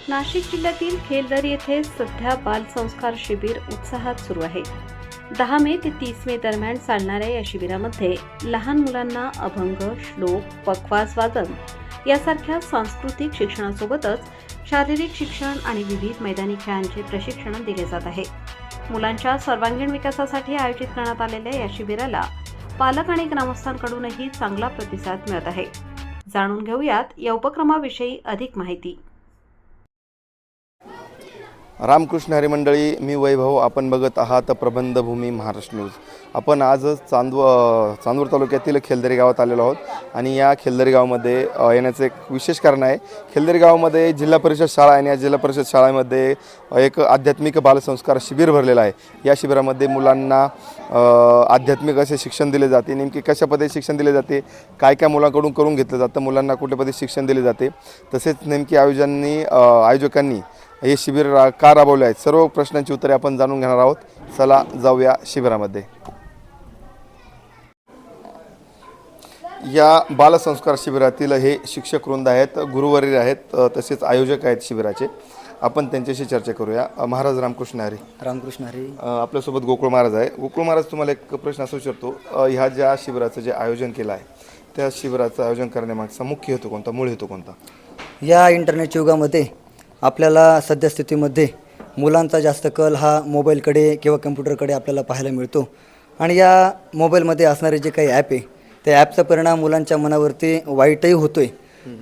नाशिक जिल्ह्यातील खेलदरी येथे सध्या बालसंस्कार शिबिर उत्साहात सुरू आहे. 10 मे ते 30 मे दरम्यान चालणाऱ्या या शिबिरामध्ये लहान मुलांना अभंग, श्लोक, पखवाज वादन यासारख्या सांस्कृतिक शिक्षणासोबतच शारीरिक शिक्षण आणि विविध मैदानी खेळांचे प्रशिक्षण दिले जात आहे. मुलांच्या सर्वांगीण विकासासाठी आयोजित करण्यात आलेल्या या शिबिराला पालक आणि ग्रामस्थांकडूनही चांगला प्रतिसाद मिळत आहे. जाणून घेऊयात या उपक्रमाविषयी अधिक माहिती. रामकृष्ण हरी मंडळी, मी वैभव. आपण बघत आहात प्रबंधभूमी महाराष्ट्र न्यूज. आपण आज चांदवड तालुक्यातील खेलदरी गावात आलेलो आहोत आणि या खेलदरी गावामध्ये येण्याचं एक विशेष कारण आहे. खेलदरी गावामध्ये जिल्हा परिषद शाळा आहे आणि या जिल्हा परिषद शाळेमध्ये एक आध्यात्मिक बालसंस्कार शिबिर भरलेलं आहे. या शिबिरामध्ये मुलांना आध्यात्मिक असे शिक्षण दिले जाते. नेमके कशा पद्धतीने शिक्षण दिले जाते, काय काय मुलांकडून करून घेतलं जातं, मुलांना कुठल्या पद्धतीने शिक्षण दिले जाते, तसेच नेमकी आयोजकांनी हे शिबिर का राबवले आहेत, सर्व प्रश्नांची उत्तरे आपण जाणून घेणार आहोत. चला जाऊया शिबिरामध्ये. या बालसंस्कार शिबिरातील हे शिक्षक वृंद आहेत, गुरुवर्य आहेत, तसेच आयोजक आहेत शिबिराचे. आपण त्यांच्याशी चर्चा करूया. महाराज रामकृष्ण हरी. रामकृष्ण हरी. आपल्यासोबत गोकुळ महाराज आहे. गोकुळ महाराज, तुम्हाला एक प्रश्न असू शकतो, ह्या ज्या शिबिराचं जे आयोजन केलं आहे त्या शिबिराचं आयोजन करण्यामागचा मुख्य हेतू कोणता, मूळ हेतू कोणता? या इंटरनेट युगामध्ये आपल्याला सद्यस्थितीमध्ये मुलांचा जास्त कल हा मोबाईलकडे किंवा कम्प्युटरकडे आपल्याला पाहायला मिळतो आणि या मोबाईलमध्ये असणारे जे काही ॲप आहे त्या ॲपचा परिणाम मुलांच्या मनावरती वाईटही होतो आहे.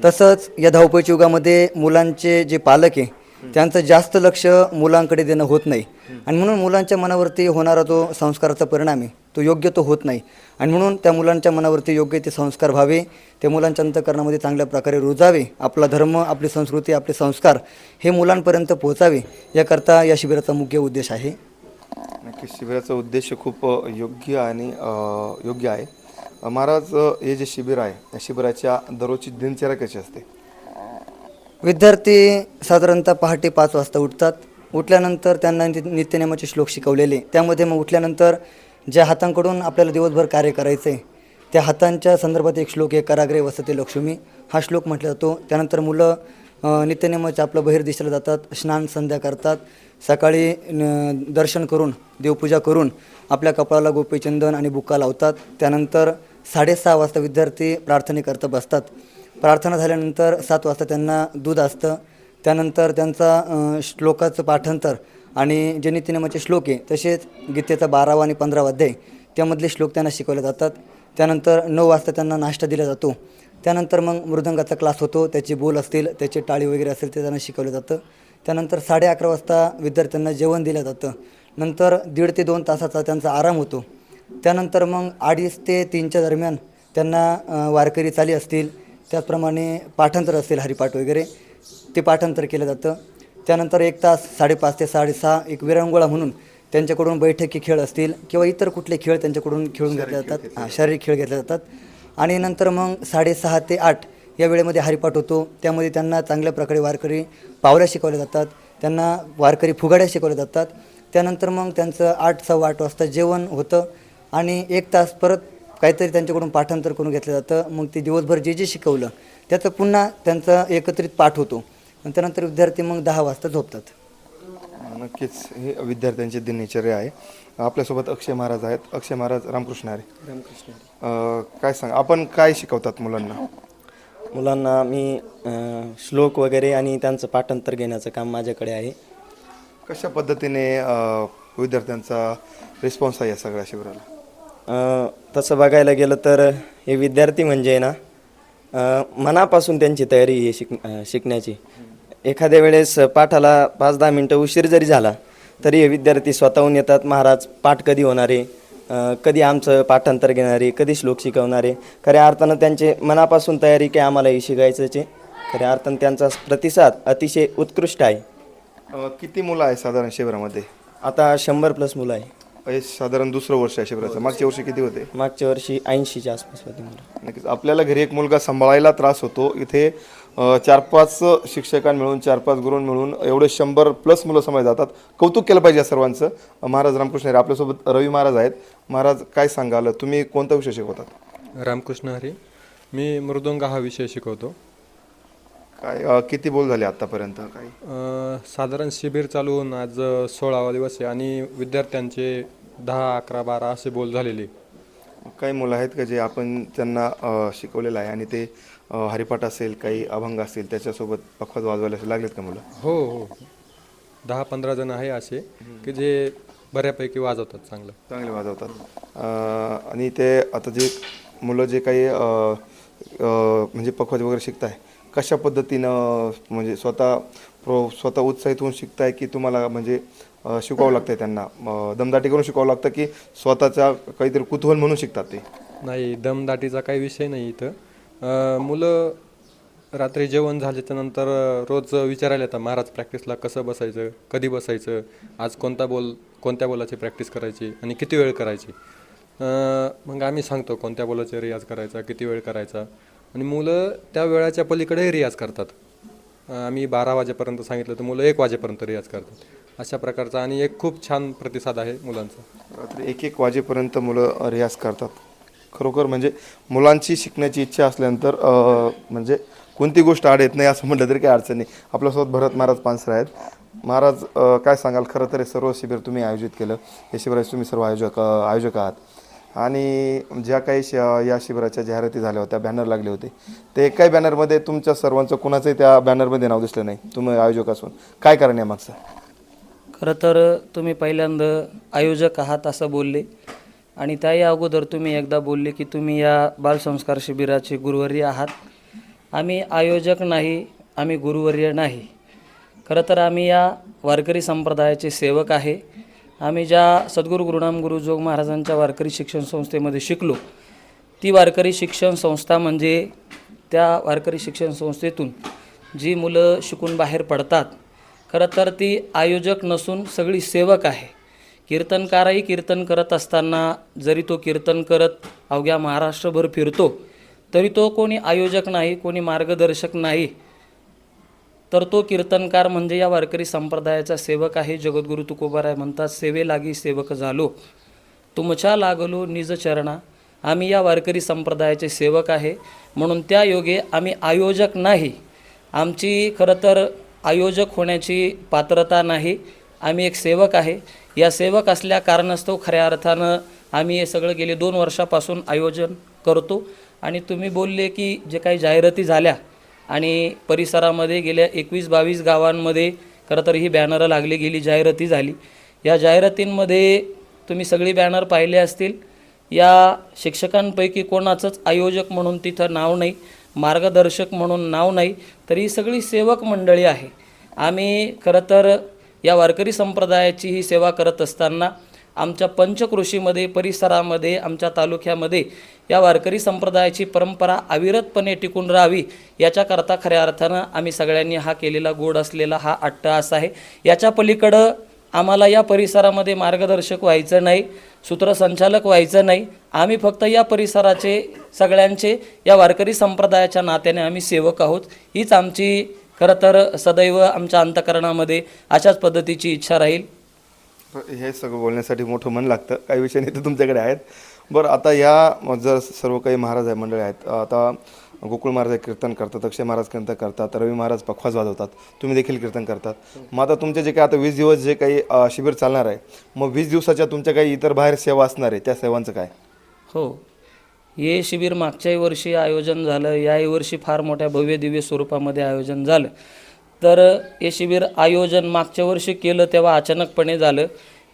तसंच या धावपळीच्या युगामध्ये मुलांचे जे पालक आहे त्यांचं जास्त लक्ष मुलांकडे देणं होत नाही आणि म्हणून मुलांच्या मनावरती होणारा जो संस्काराचा परिणाम आहे तो योग्य तो होत नाही आणि म्हणून त्या मुलांच्या मनावरती योग्य ते संस्कार व्हावे, ते मुलांच्या अंतःकरणामध्ये चांगल्या प्रकारे रुजावे, आपला धर्म, आपली संस्कृती, आपले संस्कार हे मुलांपर्यंत पोहोचावे, याकरता या शिबिराचा मुख्य उद्देश आहे. नक्की शिबिराचा उद्देश खूप योग्य आहे. महाराज, हे जे शिबिर आहे या शिबिराच्या दररोजची दिनचर्या कशी असते? विद्यार्थी साधारणतः पहाटे 5 वाजता उठतात. उठल्यानंतर त्यांना नित्यनेमाचे श्लोक शिकवलेले, त्यामध्ये मग उठल्यानंतर ज्या हातांकडून आपल्याला दिवसभर कार्य करायचं आहे त्या हातांच्या संदर्भात एक श्लोक आहे, कराग्रे वसते लक्ष्मी, हा श्लोक म्हटला जातो. त्यानंतर मुलं नित्यनेमाचे आपलं बहिर्दिशेला जातात, स्नान संध्या करतात, सकाळी दर्शन करून देवपूजा करून आपल्या कपाळाला गोपीचंदन आणि बुक्का लावतात. त्यानंतर 6:30 वाजता विद्यार्थी प्रार्थनेकरता बसतात. प्रार्थना झाल्यानंतर 7 वाजता त्यांना दूध असतं. त्यानंतर त्यांचा श्लोकाचं पाठांतर आणि जे नित्यनेमाचे श्लोक आहे तसेच गीतेचा 12वा आणि 15वा अध्याय त्यामधले श्लोक त्यांना शिकवले जातात. त्यानंतर 9 वाजता त्यांना नाश्ता दिला जातो. त्यानंतर मग मृदंगाचा क्लास होतो, त्याचे बोल असतील, त्याचे टाळी वगैरे असेल ते त्यांना शिकवलं जातं. त्यानंतर 11:30 वाजता विद्यार्थ्यांना जेवण दिलं जातं. नंतर 1.5 ते 2 तासाचा त्यांचा आराम होतो. त्यानंतर मग 2:30 ते 3च्या दरम्यान त्यांना वारकरी चाली असतील, त्याचप्रमाणे पाठांतर असतील, हरिपाठ वगैरे ते पाठांतर केलं जातं. त्यानंतर 1 तास 5:30 ते 6:30 एक विरंगुळा म्हणून त्यांच्याकडून बैठकी खेळ असतील किंवा इतर कुठले खेळ त्यांच्याकडून खेळून घेतले जातात, शारीरिक खेळ घेतले जातात. आणि नंतर मग 6:30 ते 8 या वेळेमध्ये हरिपाठ होतो. त्यामध्ये त्यांना चांगल्या प्रकारे वारकरी पावल्या शिकवल्या जातात, त्यांना वारकरी फुगाड्या शिकवल्या जातात. त्यानंतर मग त्यांचं 8, 8:15 वाजता जेवण होतं आणि 1 तास परत काहीतरी त्यांच्याकडून पाठांतर करून घेतलं जातं. मग ते दिवसभर जे जे शिकवलं त्याचं पुन्हा त्यांचा एकत्रित पाठ होतो. त्यानंतर विद्यार्थी मग 10 वाजता झोपतात. नक्कीच हे विद्यार्थ्यांची दिनचर्या आहे. आपल्यासोबत अक्षय महाराज आहेत. अक्षय महाराज, रामकृष्ण हरी. रामकृष्ण. काय सांग, आपण काय शिकवतात मुलांना? मुलांना मी श्लोक वगैरे आणि त्यांचं पाठांतर घेण्याचं काम माझ्याकडे आहे. कशा पद्धतीने विद्यार्थ्यांचा रिस्पॉन्स आहे या सगळ्या शिबिराला? तसं बघायला गेलं तर हे विद्यार्थी म्हणजे ना मनापासून त्यांची तयारी आहे शिकण्याची. एखाद्या वेळेस पाठाला 5-10 मिनटं उशीर जरी झाला तरी हे विद्यार्थी स्वतःहून येतात, महाराज पाठ कधी होणार आहे, कधी आमचं पाठांतर घेणार आहे, कधी श्लोक शिकवणार आहे. खऱ्या अर्थानं त्यांचे मनापासून तयारी की आम्हाला हे शिकायचंच आहे. खऱ्या अर्थानं त्यांचा प्रतिसाद अतिशय उत्कृष्ट आहे. किती मुलं आहे साधारण शिबिरामध्ये? आता 100+ मुलं आहे. हे साधारण दुसरं वर्ष आहे शिबिराचं. मागच्या वर्षी किती होते? मागच्या वर्षी 80च्या आसपास होती मुलं. नक्कीच. आपल्याला घरी एक मुलगा सांभाळायला त्रास होतो. इथे 4-5 शिक्षकां मिळून, 4-5 गुरुं मिळून एवढे 100+ मुलं समाज जातात. कौतुक केलं पाहिजे सर्वांचं. महाराज रामकृष्ण हरी, आपल्यासोबत रवी महाराज आहेत. महाराज, काय सांगाल, तुम्ही कोणता विषय शिकवतात? रामकृष्ण हरी. मी मृदंग हा विषय शिकवतो. काय किती बोल झाले आतापर्यंत काही? साधारण शिबिर चालू होऊन आज 16वा दिवस आहे आणि विद्यार्थ्यांचे 10, 11, 12 असे बोल झालेले. काही मुलं आहेत का जे आपण त्यांना शिकवलेलं आहे आणि ते हरिपाठ असेल काही अभंग असेल त्याच्यासोबत पखवाज वाजवायला असे लागलेत का मुलं? हो हो 10-15 जण आहे असे की जे बऱ्यापैकी वाजवतात चांगले वाजवतात. आणि ते आता जे मुलं जे काही म्हणजे पखवाज वगैरे शिकताय कशा पद्धतीनं म्हणजे स्वतः उत्साहित होऊन शिकताय की तुम्हाला म्हणजे शिकवावं लागतंय त्यांना दमदाटी करून शिकावं लागतं की स्वतःच्या काहीतरी कुतूहल म्हणून शिकतात ते? नाही, दमदाटीचा काही विषय नाही इथं. मुलं रात्री जेवण झाल्याच्या नंतर रोज विचारायला येतात महाराज प्रॅक्टिसला कसं बसायचं, कधी बसायचं, आज कोणत्या बोलाची प्रॅक्टिस करायची आणि किती वेळ करायची. मग आम्ही सांगतो कोणत्या बोलाचा रियाज करायचा, किती वेळ करायचा आणि मुलं त्या वेळाच्या पलीकडे रियाज करतात. आम्ही 12 वाजेपर्यंत सांगितलं तर मुलं 1 वाजेपर्यंत रियाज करतात. अशा प्रकारचा आणि एक खूप छान प्रतिसाद आहे मुलांचा. रात्री 1-1 वाजेपर्यंत मुलं रियाज करतात. खरोखर म्हणजे मुलांची शिकण्याची इच्छा असल्यानंतर म्हणजे कोणती गोष्ट आड येत नाही असं म्हटलं तरी काही अडचण नाही. आपल्यासोबत भरत महाराज पानसरे आहेत. महाराज काय सांगाल? खरं तर हे सर्व शिबिर तुम्ही आयोजित केलं, या शिबिराचे तुम्ही सर्व आयोजक आहात आणि ज्या काही या शिबिराच्या जाहिराती झाल्या होत्या, बॅनर लागले होते, ते एकाही बॅनरमध्ये तुमच्या सर्वांचं कुणाचंही त्या बॅनरमध्ये नाव दिसलं नाही. तुम्ही आयोजक असून काय कारण आहे मागचं? खरं तर तुम्ही पहिल्यांदा आयोजक आहात असं बोलले आणि त्याही अगोदर तुम्ही एकदा बोलले की तुम्ही या बालसंस्कार शिबिराचे गुरुवर्य आहात. आम्ही आयोजक नाही, आम्ही गुरुवर्य नाही. खरं तर आम्ही या वारकरी संप्रदायाचे सेवक आहे. आम्ही ज्या सद्गुरू गुरुनाम गुरुजोग महाराजांच्या वारकरी शिक्षण संस्थेमध्ये शिकलो, ती वारकरी शिक्षण संस्था म्हणजे त्या वारकरी शिक्षण संस्थेतून जी मुलं शिकून बाहेर पडतात, खरं तर ती आयोजक नसून सगळी सेवक आहे. कीर्तनकारही कीर्तन करत असताना जरी तो कीर्तन करत अवघ्या महाराष्ट्रभर फिरतो तरी तो कोणी आयोजक नाही, कोणी मार्गदर्शक नाही, तर तो कीर्तनकार म्हणजे या वारकरी संप्रदायाचा सेवक आहे. जगद्गुरू तुकोबाराय म्हणतात, सेवे लागी सेवक झालो, तुमच्या लागलो निज चरणा. आम्ही या वारकरी संप्रदायाचे सेवक आहे, म्हणून त्या योगे आम्ही आयोजक नाही. आमची खरं तर आयोजक होण्याची पात्रता नाही. आम्ही एक सेवक आहे. या सेवक असल्या कारणास्तव खऱ्या अर्थानं आम्ही हे सगळं गेले 2 वर्षापासून आयोजन करतो. आणि तुम्ही बोलले की जे काही जाहिराती झाल्या आणि परिसरामध्ये गेल्या 21-22 गावांमध्ये खरं तर ही बॅनरं लागली गेली, जाहिराती झाली. या जाहिरातींमध्ये तुम्ही सगळी बॅनर पाहिले असतील. या शिक्षकांपैकी कोणाचंच आयोजक म्हणून तिथं नाव नाही, मार्गदर्शक म्हणून नाव नाही, तर ही सगळी सेवक मंडळी आहे. आम्ही खरं तर या वारकरी संप्रदायाची ही सेवा करत असताना आमच्या पंचकृषीमध्ये, परिसरामध्ये, आमच्या तालुक्यामध्ये या वारकरी संप्रदायाची परंपरा अविरतपणे टिकून राहावी याच्याकरता खऱ्या अर्थानं आम्ही सगळ्यांनी हा केलेला गोड असलेला हा अट्टहास आहे. याच्या पलीकडं आम्हाला या परिसरामध्ये मार्गदर्शक व्हायचं नाही, सूत्रसंचालक व्हायचं नाही. आम्ही फक्त या परिसराचे सगळ्यांचे या वारकरी संप्रदायाच्या नात्याने आम्ही सेवक आहोत. हीच आमची खरं तर सदैव आमच्या अंतःकरणामध्ये अशाच पद्धतीची इच्छा राहील. हे सगळं बोलण्यासाठी मोठं मन लागतं, काही विषय नाही तर तुमच्याकडे आहेत. बरं, आता या जर सर्व काही महाराज आहे मंडळी आहेत, आता गोकुळ महाराज कीर्तन करतात, अक्षय महाराज कीर्तन करतात, रवी महाराज पखवाज वाजवतात, तुम्ही देखील कीर्तन करतात. मग आता तुमचे जे काही आता 20 दिवस जे काही शिबिर चालणार आहे, मग 20 दिवसाच्या तुमच्या काही इतर बाहेर सेवा असणार आहे, त्या सेवांचं काय? हो, हे शिबिर मागच्याही वर्षी आयोजन झालं, याही वर्षी फार मोठ्या भव्य दिव्य स्वरूपामध्ये आयोजन झालं. तर हे शिबिर आयोजन मागच्या वर्षी केलं तेव्हा अचानकपणे झालं.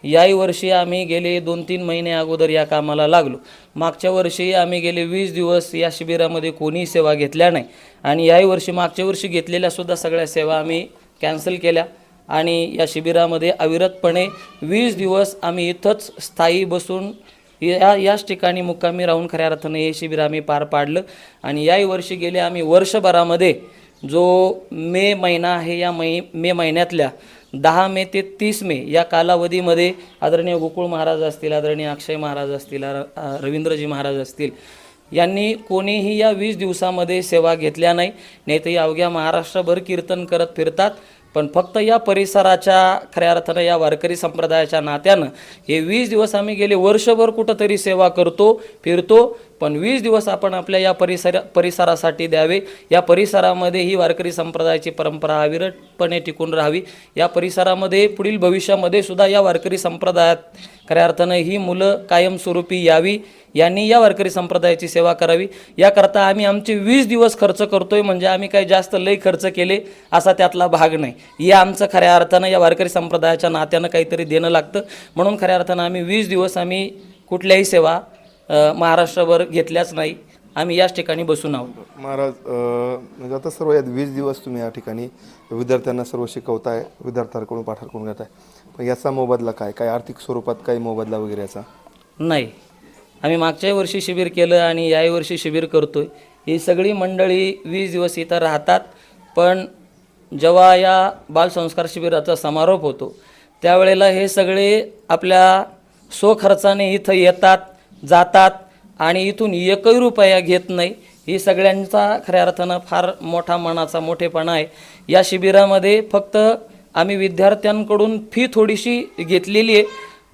याही वर्षी आम्ही गेले 2-3 महिने अगोदर या कामाला लागलो. मागच्या वर्षी आम्ही गेले 20 दिवस या शिबिरामध्ये कोणीही सेवा घेतल्या नाही आणि याही वर्षी मागच्या वर्षी घेतलेल्यासुद्धा सगळ्या सेवा आम्ही कॅन्सल केल्या आणि या शिबिरामध्ये अविरतपणे 20 दिवस आम्ही इथंच स्थायी बसून याच ठिकाणी मुक्कामी राहून खऱ्या अर्थानं हे शिबिर आम्ही पार पाडलं. आणि याही वर्षी गेले आम्ही वर्षभरामध्ये जो मे महिना आहे, या मे महिन्यातल्या 10 मे ते 30 मे या कालावधीमध्ये आदरणीय गोकुळ महाराज असतील, आदरणीय अक्षय महाराज असतील, रवींद्रजी महाराज असतील, यांनी कोणीही या 20 दिवसामध्ये सेवा घेतल्या नाही. नाही तर अवघ्या महाराष्ट्रभर कीर्तन करत फिरतात, पण फक्त या परिसराच्या खऱ्या अर्थानं या वारकरी संप्रदायाच्या नात्यानं हे 20 दिवस आम्ही गेले वर्षभर कुठंतरी सेवा करतो फिरतो, पण 20 दिवस आपण आपल्या या परिसरासाठी द्यावे. या परिसरामध्ये ही वारकरी संप्रदायाची परंपरा अविरतपणे टिकून राहावी. या परिसरामध्ये पुढील भविष्यामध्ये सुद्धा या वारकरी संप्रदायात खऱ्या अर्थानं ही मुलं कायमस्वरूपी यावी, यांनी या वारकरी संप्रदायाची सेवा करावी. याकरता आम्ही आमचे 20 दिवस खर्च करतोय, म्हणजे आम्ही काही जास्त लई खर्च केले असा त्यातला भाग नाही. हे आमचं खऱ्या अर्थानं या वारकरी संप्रदायाच्या नात्यानं काहीतरी देणं लागतं. म्हणून खऱ्या अर्थानं आम्ही 20 दिवस आम्ही कुठल्याही सेवा महाराष्ट्रभर घेतल्याच नाही. आम्ही याच ठिकाणी बसून आहोत. महाराज म्हणजे आता सर्व यात 20 दिवस तुम्ही या ठिकाणी विद्यार्थ्यांना सर्व शिकवताय, विद्यार्थ्यांकडून पाठार करून घेताय, पण याचा मोबदला काय आर्थिक स्वरूपात काही मोबदला वगैरे याचा नाही. आम्ही मागच्याही वर्षी शिबिर केलं आणि याही वर्षी शिबिर करतोय. ही सगळी मंडळी 20 दिवस इथं राहतात, पण जेव्हा या बालसंस्कार शिबिराचा समारोप होतो त्यावेळेला हे सगळे आपल्या स्वखर्चाने इथं येतात, जातात आणि इथून एकही रुपया घेत नाही. ही सगळ्यांचा खऱ्या अर्थानं फार मोठा मनाचा मोठेपणा आहे. या शिबिरामध्ये फक्त आम्ही विद्यार्थ्यांकडून फी थोडीशी घेतलेली आहे,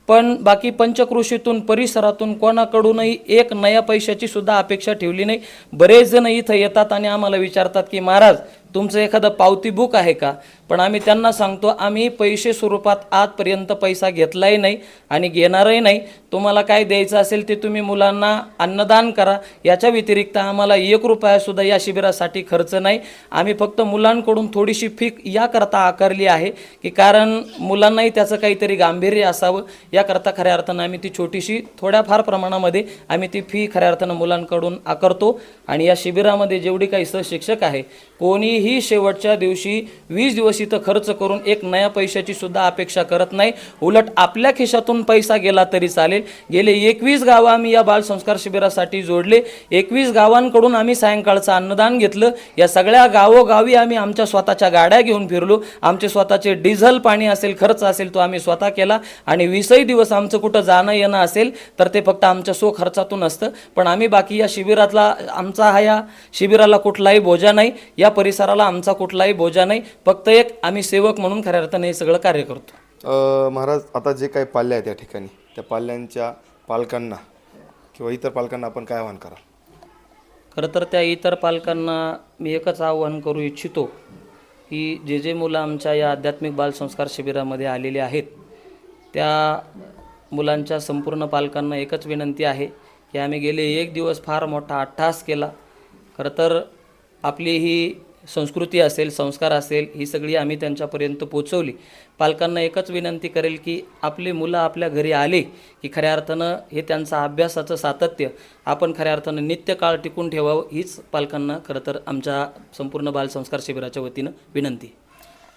पण बाकी पंचक्रोशीतून परिसरातून कोणाकडूनही एक नया पैशाची सुद्धा अपेक्षा ठेवली नाही. बरेच जण इथं येतात आणि आम्हाला विचारतात की महाराज तुमचं एखादं पावती बुक आहे का, पण आम्ही त्यांना सांगतो आम्ही पैसे स्वरूपात आजपर्यंत पैसा घेतलाही नाही आणि घेणारही नाही. तुम्हाला काय द्यायचं असेल ते तुम्ही मुलांना अन्नदान करा. याच्या व्यतिरिक्त आम्हाला 1 रुपयासुद्धा या शिबिरासाठी खर्च नाही. आम्ही फक्त मुलांकडून थोडीशी फी याकरता आकारली आहे की कारण मुलांनाही त्याचं काहीतरी गांभीर्य असावं. याकरता खऱ्या अर्थानं आम्ही ती छोटीशी थोड्याफार प्रमाणामध्ये आम्ही ती फी खऱ्या अर्थानं मुलांकडून आकारतो. आणि या शिबिरामध्ये जेवढी काही सहशिक्षक आहे कोणीही शेवटच्या दिवशी 20 दिवस इथं खर्च करून एक नया पैशाची सुद्धा अपेक्षा करत नाही. उलट आपल्या खिशातून पैसा गेला तरी चालेल. गेले 21 गावं आम्ही या बालसंस्कार शिबिरासाठी जोडले. 21 गावांकडून आम्ही सायंकाळचं अन्नदान घेतलं. या सगळ्या गावोगावी आम्ही आमच्या स्वतःच्या गाड्या घेऊन फिरलो. आमचे स्वतःचे डिझेल पाणी असेल, खर्च असेल तो आम्ही स्वतः केला. आणि 20 दिवस आमचं कुठं जाणं येणं असेल तर ते फक्त आमच्या स्वखर्चातून असतं. पण आम्ही बाकी या शिबिरातला या शिबिराला कुठलाही बोजा नाही, या परिसराला आमचा कुठलाही बोजा नाही. फक्त एक आम्ही सेवक म्हणून खऱ्या अर्थाने हे सगळं कार्य करतो. महाराज आता जे काही पाल्य आहेत या ठिकाणी त्या पाल्यांच्या पालकांना किंवा इतर पालकांना आपण काय आवाहन कराल? खरं तर त्या इतर पालकांना मी एकच आवाहन करू इच्छितो की जे मुलं आमच्या या आध्यात्मिक बालसंस्कार शिबिरामध्ये आलेले आहेत त्या मुलांच्या संपूर्ण पालकांना एकच विनंती आहे की आम्ही गेले 1 दिवस फार मोठा अट्टहास केला. खरं तर आपली ही संस्कृती असेल, संस्कार असेल, ही सगळी आम्ही त्यांच्यापर्यंत पोचवली. पालकांना एकच विनंती करेल की आपली मुलं आपल्या घरी आले की खऱ्या अर्थानं हे त्यांचं अभ्यासाचं सातत्य आपण खऱ्या अर्थानं नित्यकाळ टिकून ठेवावं, हीच पालकांना खरं तर आमच्या संपूर्ण बालसंस्कार शिबिराच्या वतीनं विनंती.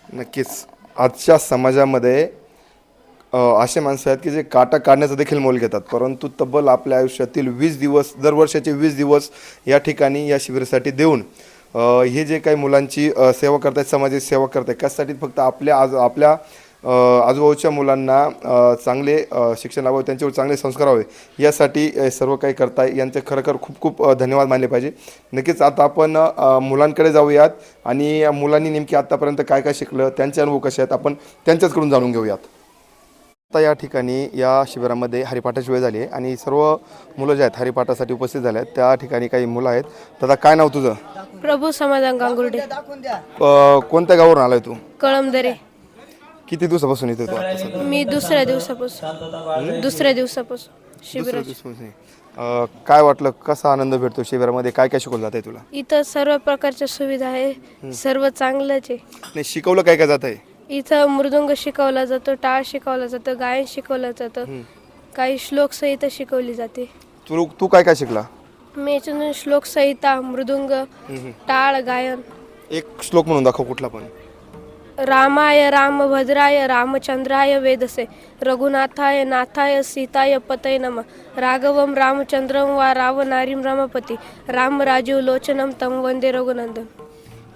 नक्कीच आजच्या समाजामध्ये असे माणसं आहेत की जे काटा काढण्याचं देखील मोल घेतात, परंतु तब्बल आपल्या आयुष्यातील 20 दिवस दरवर्षाचे 20 दिवस या ठिकाणी या शिबिरासाठी देऊन हे जे काही मुलांची सेवा करतायत, समाजाची सेवा करतायत, कशासाठी फक्त आपल्या आजूबाजूच्या मुलांना चांगले शिक्षण लावावे, त्यांच्यावर चांगले संस्कार व्हावे यासाठी सर्व काही करताय. यांचे खरोखर खूप खूप धन्यवाद मानले पाहिजे. नक्कीच आता आपण मुलांकडे जाऊयात आणि मुलांनी नेमकी आत्तापर्यंत काय काय शिकलं, त्यांचे अनुभव कसे आहेत आपण त्यांच्याचकडून जाणून घेऊयात. आता या ठिकाणी या शिबिरामध्ये हरिपाठाची वेळ झाली आहे आणि सर्व मुलं जे आहेत हरिपाठासाठी उपस्थित झाले आहेत. त्या ठिकाणी काही मुलं आहेत. दादा काय नाव तुझं? प्रभू समाधान गांगुर्डे. कोणत्या गावावरून आलाय तू? कळमदरे. किती दिवसापासून इथे तू? मी दुसऱ्या दिवसापासून शिबिर. काय वाटलं, कसा आनंद भेटतो शिबिरामध्ये, काय काय शिकवलं जात आहे तुला? इथं सर्व प्रकारच्या सुविधा आहे, सर्व चांगलंच आहे. नाही, शिकवलं काय काय जात आहे? इथं मृदुंग शिकवला जातो, टाळ शिकवला जातं, गायन शिकवलं जातं, काही श्लोक संहिता शिकवली जाते. तू काय काय शिकला? मी याच्यातून श्लोक संहिता, मृदुंग, टाळ, गायन. एक श्लोक म्हणून दाखव कुठला पण. रामाय रामभद्राय रामचंद्राय वेदसे रघुनाथाय नाथाय सीताय पतये नमः राघवम रामचंद्रम वा रावणारीम रमापती राम राजीव लोचनम तम वंदे रघुनंदन.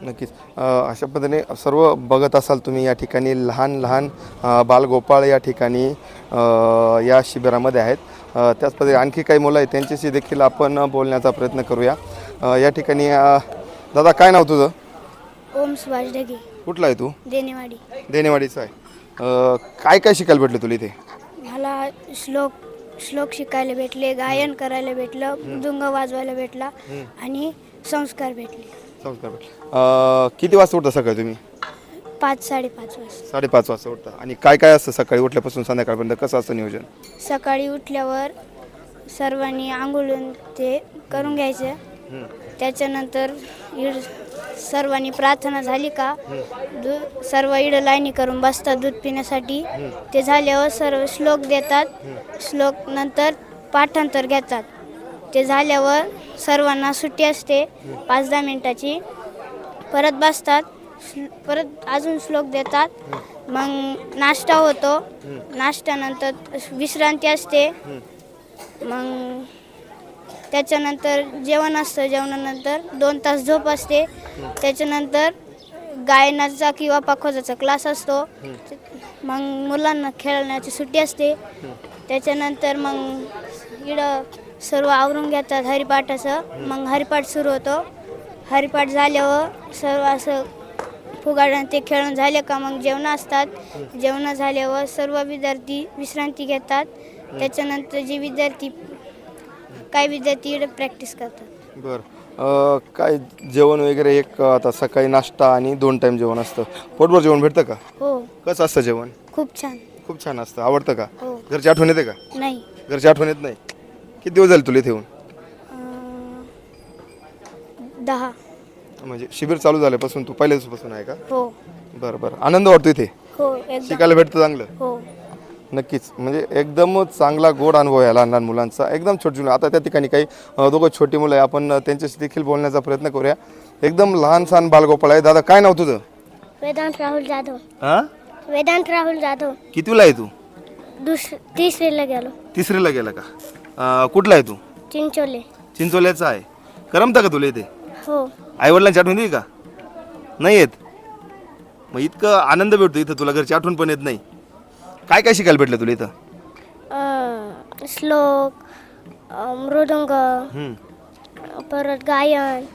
नक्कीच अशा पद्धतीने सर्व बघत असाल तुम्ही या ठिकाणी लहान लहान बालगोपाळ या ठिकाणी या शिबिरामध्ये आहेत. त्याच पद्धतीने आणखी काही मुलं आहेत त्यांच्याशी देखील आपण बोलण्याचा प्रयत्न करूया. या ठिकाणी दादा काय नाव तुझं? ओम सुभाष ढगे. कुठला आहे तू? देनेवाडी. देनेवाडीचा आहे. काय काय शिकायला भेटलं तुला इथे? मला श्लोक शिकायला भेटले, गायन करायला भेटलं, मृदुंग वाजवायला भेटला आणि संस्कार भेटले. संस्कार किती वाजता उठता सकाळी तुम्ही? 5-5:30 वाजता. 5:30 वाजता उठता. आणि काय काय असतं सकाळी उठल्यापासून संध्याकाळपर्यंत, कसं असतं नियोजन? सकाळी उठल्यावर सर्वांनी आंघोळून ते करून घ्यायचं. त्याच्यानंतर सर्वांनी प्रार्थना झाली का सर्व इड लाईनी करून बसतात दूध पिण्यासाठी. ते झाल्यावर सर्व श्लोक देतात. श्लोक नंतर पाठांतर घेतात. ते झाल्यावर सर्वांना सुट्टी असते 5-10 मिनिटाची. परत बसतात, परत अजून श्लोक देतात. मग नाश्ता होतो. नाश्त्यानंतर विश्रांती असते. मग त्याच्यानंतर जेवण असतं. जेवणानंतर 2 तास झोप असते. त्याच्यानंतर गायनाचा किंवा पाखवाजाचा क्लास असतो. मग मुलांना खेळण्याची सुट्टी असते. त्याच्यानंतर मग इकडं सर्व आवरून घेतात हरिपाठाचं. मग हरिपाठ सुरू होतो. हरिपाठ झाल्यावर सर्व असं फुगाड्यानं ते खेळून झाले का मग जेवणं असतात. जेवणं झाल्यावर सर्व विद्यार्थी विश्रांती घेतात. त्याच्यानंतर जे काही विद्यार्थी इकडे प्रॅक्टिस करतात. बरं, काय जेवण वगैरे एक आता सकाळी नाश्ता आणि 2 टाईम जेवण असतं. पोटभर जेवण भेटतं का? हो, कसं असतं जेवण? खूप छान. खूप छान असतं. आवडतं का? हो. घरची आठवण येते का? नाही. घरची आठवण येत नाही? किती दिवस झाले तुला इथे येऊन? 10. म्हणजे शिबिर चालू झाल्यापासून तू पहिल्या दिवसापासून आहे का? हो. बरं बरं. आनंद वाटतो इथे? हो, एकदम. शिकायला भेटतं चांगलं? हो. नक्कीच. म्हणजे एकदम चांगला गोड अनुभव आहे लहान लहान मुलांचा. एकदम छोटी मुलं. आता त्या ठिकाणी काही दोघं छोटी मुलं आहे. आपण त्यांच्याशी देखील बोलण्याचा प्रयत्न करूया. एकदम लहान सहान बालगोपाळ आहे. दादा, काय नाव तुझं? वेदांत राहुल जाधव. हां, वेदांत राहुल जाधव. कितवीला आहे तू? 3रीला गेलो. 3रीला गेला का? कुठला आहे तू? चिंचोले. चिंचोल्याचा आहे. करमतं का तुला इथे? हो. आईवडिलांची आठवण येते का? नाही येत? मग इतकं आनंद भेटतो इथं, तुला घरची आठवण पण येत नाही? काय काय शिकायला भेटलं तुला इथं? श्लोक, मृदुंग, परत गायन.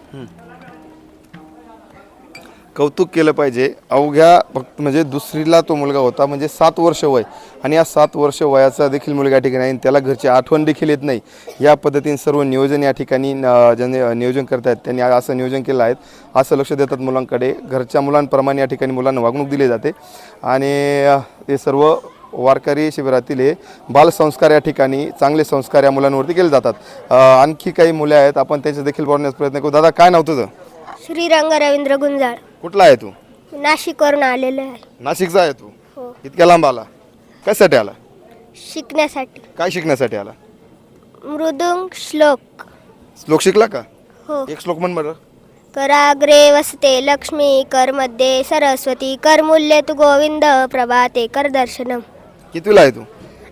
कौतुक केलं पाहिजे. अवघ्या फक्त म्हणजे 2रीला तो मुलगा होता, म्हणजे 7 वर्ष वय, आणि या 7 वर्ष वयाचा देखील मुलगा या ठिकाणी आहे आणि त्याला घरची आठवण देखील येत नाही. या पद्धतीने सर्व नियोजन या ठिकाणी ज्यांनी नियोजन करत आहेत त्यांनी असं नियोजन केलं आहे. असं लक्ष देतात मुलांकडे. घरच्या मुलांप्रमाणे या ठिकाणी मुलांना वागणूक दिली जाते. आणि हे सर्व वारकरी शिबिरातील हे बालसंस्कार या ठिकाणी चांगले संस्कार या मुलांवरती केले जातात. आणखी काही मुले आहेत, आपण त्यांचे देखील बोलण्याचा प्रयत्न करू. दादा, काय नाव तुझं? श्रीरंग रवींद्र गुंजाळ. कुठला आहे तू? नाशिकवरून आलेलो आहे. नाशिकचा आहे तू? हो. इतक्या लांब आला? कशासाठी आला? शिकण्यासाठी. काय शिकण्यासाठी आला? मृदुंग, श्लोक. श्लोक शिकला का? हो. एक श्लोक म्हण बरं. कराग्रे वसते लक्ष्मी, कर मध्ये सरस्वती, कर मूल्ये तू गोविंद, प्रभाते कर दर्शनम. कितवीला आहे तू?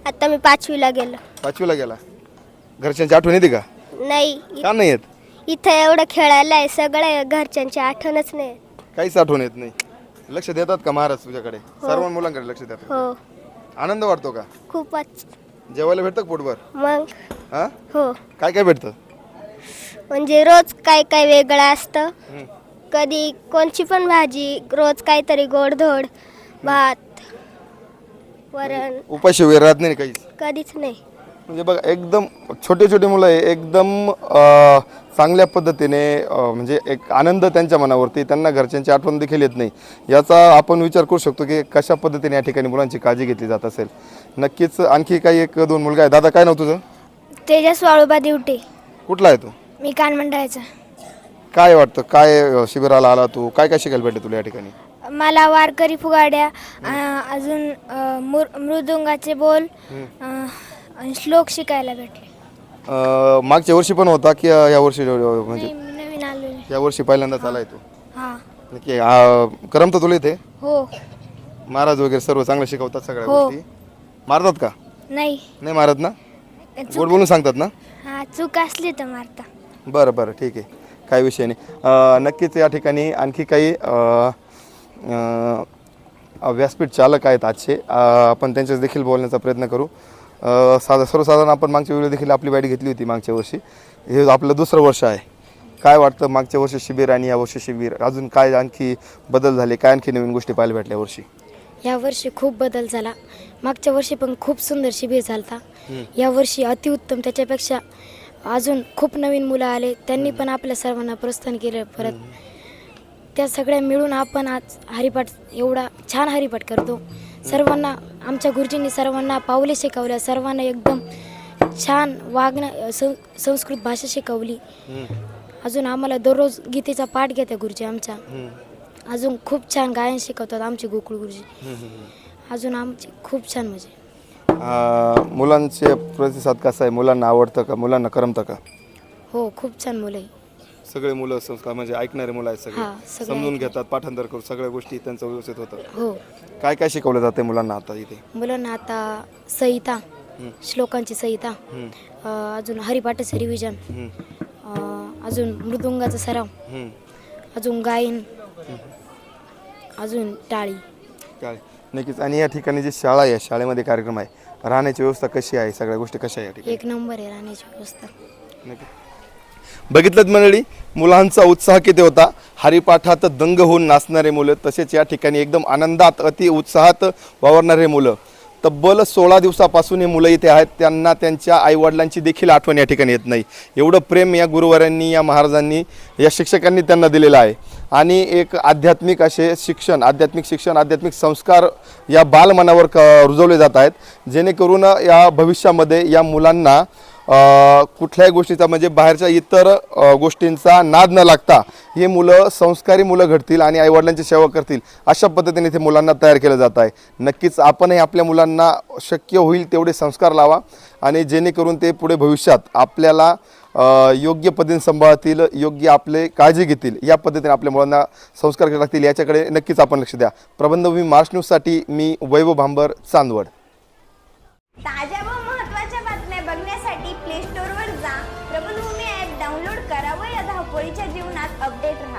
आता मी 5वीला गेलो. 5वीला गेला. घरच्यांची आठवण येते का? नाही. का नाही येत? इथं एवढं खेळायला आहे, सगळ्या घरच्यांची आठवणच नाही. काहीच आठवण येत नाही. लक्ष देतात का महाराज तुझ्याकडे? सर्व मुलांकडे लक्ष देतात. हो. आनंद वाटतो का? खूपच. जेवायला भेटतं का पोटभर? मग. हा? हो. काय काय भेटतं? म्हणजे रोज काय काय वेगळं असतं. कधी कोणची पण भाजी, रोज काहीतरी गोडधोड, भात, वरण. उपाशी वगैरे राहत नाही काहीच? कधीच नाही. म्हणजे बघा, एकदम छोटे छोटे मुलं आहे, एकदम चांगल्या पद्धतीने म्हणजे एक आनंद त्यांच्या मनावरती, त्यांना घरच्यांची आठवण देखील येत नाही. याचा आपण विचार करू शकतो की कशा पद्धतीने या ठिकाणी मुलांची काळजी घेतली जात असेल. नक्कीच. आणखी काही 1-2 मुलगा आहे. दादा, काय नाव तुझं? तेजस वाळूबा दिवटे. कुठला आहे तू? मी कानमंडळाचा. काय वाटतं, काय शिबिराला आला तू? काय काय शिकायला भेटलं तुला या ठिकाणी? मला वारकरी फुगाड्या, अजून मृदुंगाचे बोल आणि श्लोक शिकायला भेटले. मागच्या वर्षी पण होता की या वर्षी म्हणजे नवीन आलो. या वर्षी पहिल्यांदाच आलाय तू? हां. नक्की. करमतं तुला इथे? हो. महाराज वगैरे सर्व चांगलं शिकवतात सगळ्या हो. गोष्टी? मारतात का? नाही. नाही मारत ना? गोड बोलून सांगतात ना? हां, चूक असली तर मारता. बरं बरं, ठीक आहे, काही विषय नाही. नक्कीच या ठिकाणी आणखी काही व्यासपीठ चालक आहेत आजचे. आपण त्यांच्याच देखील बोलण्याचा प्रयत्न करू. सर्वसाधारण आपण मागच्या वेळी देखील आपली बाईट घेतली होती मागच्या वर्षी. हे आपलं 2रं वर्ष आहे. काय वाटतं, मागच्या वर्षी शिबिर आणि या वर्षी शिबिर, अजून काय आणखी बदल झाले, काय आणखी नवीन गोष्टी पाहायला भेटल्या वर्षी? यावर्षी खूप बदल झाला. मागच्या वर्षी पण खूप सुंदर शिबिर झालता. यावर्षी अतिउत्तम, त्याच्यापेक्षा अजून खूप नवीन मुलं आले, त्यांनी पण आपल्या सर्वांना प्रोत्साहन केलं. परत त्या सगळ्या मिळून आपण आज हरिपाठ एवढा छान हरिपाठ करतो. सर्वांना आमच्या गुरुजींनी सर्वांना पावले शिकवल्या, सर्वांना एकदम छान वागणं संस्कृत भाषा शिकवली. अजून आम्हाला दररोज गीतेचा पाठ घेतात गुरुजी आमच्या. अजून खूप छान गायन शिकवतात आमचे गोकुळ गुरुजी. अजून आमची खूप छान मजा. मुलांचे प्रतिसाद कसा आहे? मुलांना आवडतं का? मुलांना करमतं का? हो, खूप छान मुलं आहे. सगळे मुलं संस्कार म्हणजे ऐकणारे मुलं आहेत, सगळे सगळे समजून घेतात, पाठांतर करून सगळ्या गोष्टी त्यांचं व्यवस्थित होतं. हो, काय काय शिकवलं जाते मुलांना आता इथे? मुलांना आता संहिता, श्लोकांची संहिता, अजून हरिपाठाचं रिव्हिजन, अजून मृदुंगाचा सराव, अजून गायन, अजून टाळी. काय नक्कीच. आणि या ठिकाणी जी शाळा आहे, शाळेमध्ये कार्यक्रम आहे, राहण्याची व्यवस्था कशी आहे, सगळ्या गोष्टी कशा आहे या ठिकाणी? एक नंबर आहे राहण्याची व्यवस्था. बघितलं मंडळी, मुलांचा उत्साह किती होता. हरिपाठात दंग होऊन नाचणारे मुलं, तसेच या ठिकाणी एकदम आनंदात अति उत्साहात वावरणारे मुलं. तब्बल 16 दिवसापासून हे मुलं इथे आहेत. त्यांना त्यांच्या आईवडिलांची देखील आठवण या ठिकाणी येत नाही. एवढं प्रेम या गुरुवारांनी, या महाराजांनी, या शिक्षकांनी त्यांना दिलेलं आहे. आणि एक आध्यात्मिक असे शिक्षण, आध्यात्मिक संस्कार या बालमनावर रुजवले जात आहेत, जेणेकरून या भविष्यामध्ये या मुलांना कुठल्याही गोष्टीचा म्हणजे बाहेरच्या इतर गोष्टींचा नाद न लागता हे मुलं संस्कारी मुलं घडतील आणि आईवडिलांची सेवा करतील, अशा पद्धतीने इथे मुलांना तयार केलं जात आहे. नक्कीच आपणही आपल्या मुलांना शक्य होईल तेवढे संस्कार लावा आणि जेणेकरून ते पुढे भविष्यात आपल्याला योग्य पद्धतीने सांभाळतील, योग्य आपले काळजी घेतील, या पद्धतीने आपल्या मुलांना संस्कार केले लागतील, याच्याकडे नक्कीच आपण लक्ष द्या. प्रबंधभूमी महाराष्ट्र न्यूजसाठी मी वैभव भांबर, चांदवड. ताज्या व महत्त्वाच्या बातम्या बघण्यासाठी प्ले स्टोअरवर जा, प्रबंधभूमी ॲप डाउनलोड करा व या धावपळीच्या जीवनात अपडेट राहा.